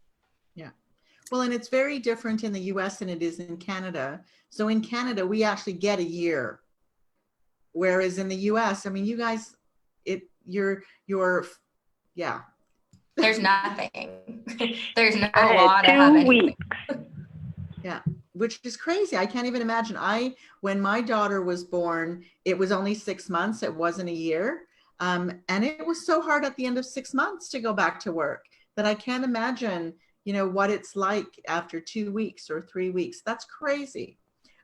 Yeah. Well, and it's very different in the US than it is in Canada. So in Canada, we actually get a year. Whereas in the US, I mean, you guys, you're, yeah. There's nothing. There's no I had law to have 2 anything. weeks. Yeah, which is crazy. I can't even imagine. When my daughter was born, it was only 6 months. It wasn't a year. And it was so hard at the end of 6 months to go back to work that I can't imagine, you know, what it's like after 2 weeks or 3 weeks. That's crazy.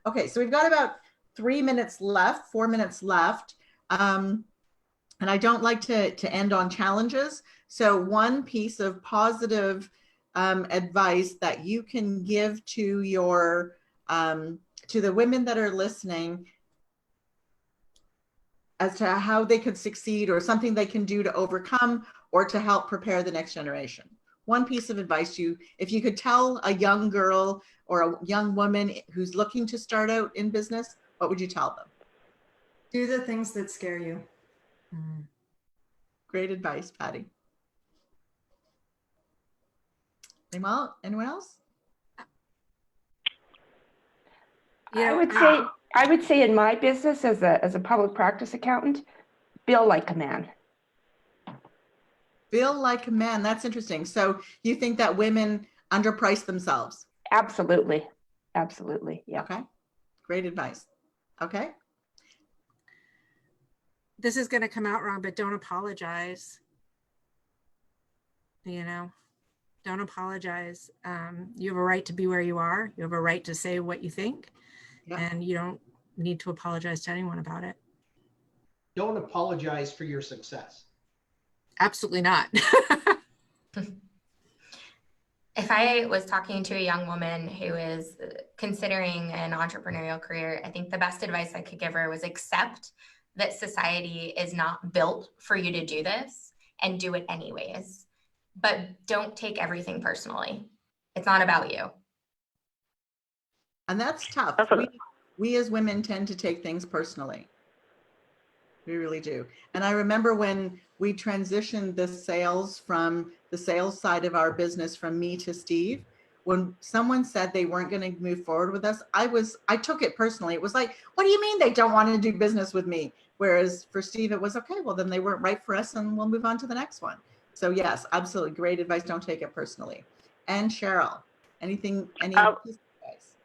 Okay, so we've got about 4 minutes left. And I don't like to end on challenges. So one piece of positive advice that you can give to your to the women that are listening as to how they could succeed, or something they can do to overcome or to help prepare the next generation. One piece of advice if you could tell a young girl or a young woman who's looking to start out in business, what would you tell them? Do the things that scare you. Great advice, Patty. Anyone else? Yeah, I would say in my business as a public practice accountant, bill like a man. Bill like a man. That's interesting. So you think that women underprice themselves? Absolutely. Absolutely. Yeah. Okay. Great advice. Okay. this is going to come out wrong, but don't apologize. You know, don't apologize. You have a right to be where you are. You have a right to say what you think, and you don't need to apologize to anyone about it. Don't apologize for your success. Absolutely not. If I was talking to a young woman who is considering an entrepreneurial career, I think the best advice I could give her was accept that society is not built for you to do this and do it anyways. But don't take everything personally. It's not about you. And that's tough. We as women tend to take things personally. We really do. And I remember when we transitioned the sales from the sales side of our business from me to Steve, when someone said they weren't going to move forward with us, I took it personally. It was like, what do you mean they don't want to do business with me? Whereas for Steve, it was okay. Well, then they weren't right for us and we'll move on to the next one. So yes, absolutely. Great advice. Don't take it personally. And Sherrell, any piece of advice?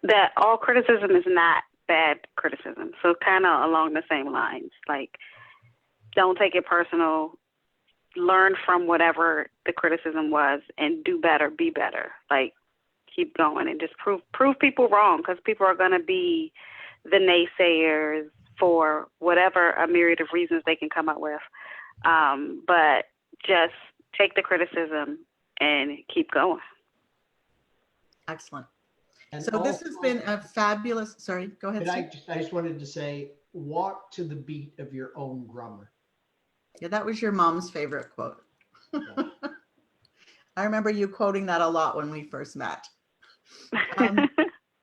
That all criticism is not bad criticism. So kind of along the same lines, like don't take it personal, learn from whatever the criticism was and do better, be better. Like keep going and just prove people wrong, because people are going to be the naysayers for whatever a myriad of reasons they can come up with. But just take the criticism and keep going. Excellent. And so this has been a fabulous, sorry, go ahead. I just wanted to say, walk to the beat of your own drummer. Yeah, that was your mom's favorite quote. I remember you quoting that a lot when we first met.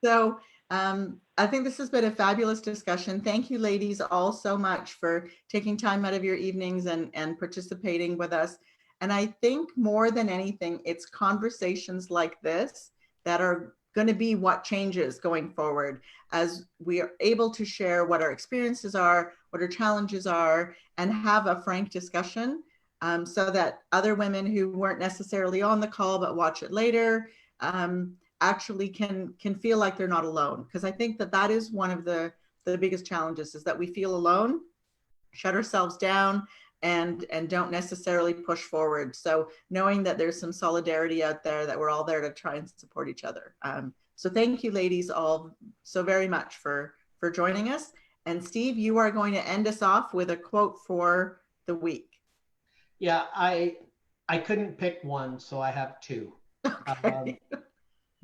So I think this has been a fabulous discussion. Thank you, ladies, all so much for taking time out of your evenings and participating with us. And I think more than anything, it's conversations like this that are going to be what changes going forward as we are able to share what our experiences are, what our challenges are, and have a frank discussion so that other women who weren't necessarily on the call but watch it later actually can feel like they're not alone. Because I think that is one of the biggest challenges, is that we feel alone, shut ourselves down, and don't necessarily push forward. So knowing that there's some solidarity out there, that we're all there to try and support each other. So thank you, ladies, all so very much for joining us. And Steve, you are going to end us off with a quote for the week. Yeah, I couldn't pick one, so I have two. Okay.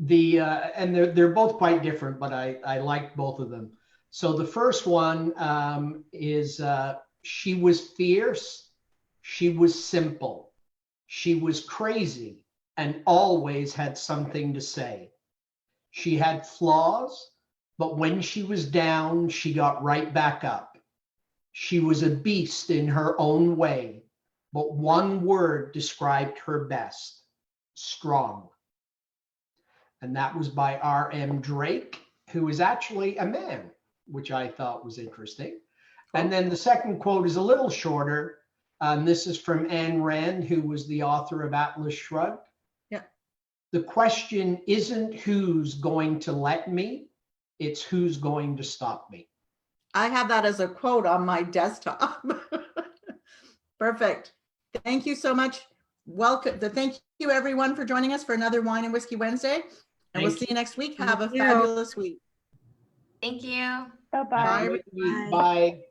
And they're both quite different, but I liked both of them. So the first one is she was fierce, she was simple, she was crazy, and always had something to say. She had flaws, but when she was down, she got right back up. She was a beast in her own way, but one word described her best: strong. And that was by R.M. Drake, who is actually a man, which I thought was interesting. And then the second quote is a little shorter. This is from Ayn Rand, who was the author of Atlas Shrugged. Yeah. The question isn't who's going to let me, it's who's going to stop me. I have that as a quote on my desktop. Perfect. Thank you so much. Welcome. Thank you, everyone, for joining us for another Wine and Whiskey Wednesday. And we'll see you next week. Have a fabulous week. Thank you. Bye-bye. Bye. Bye. Bye.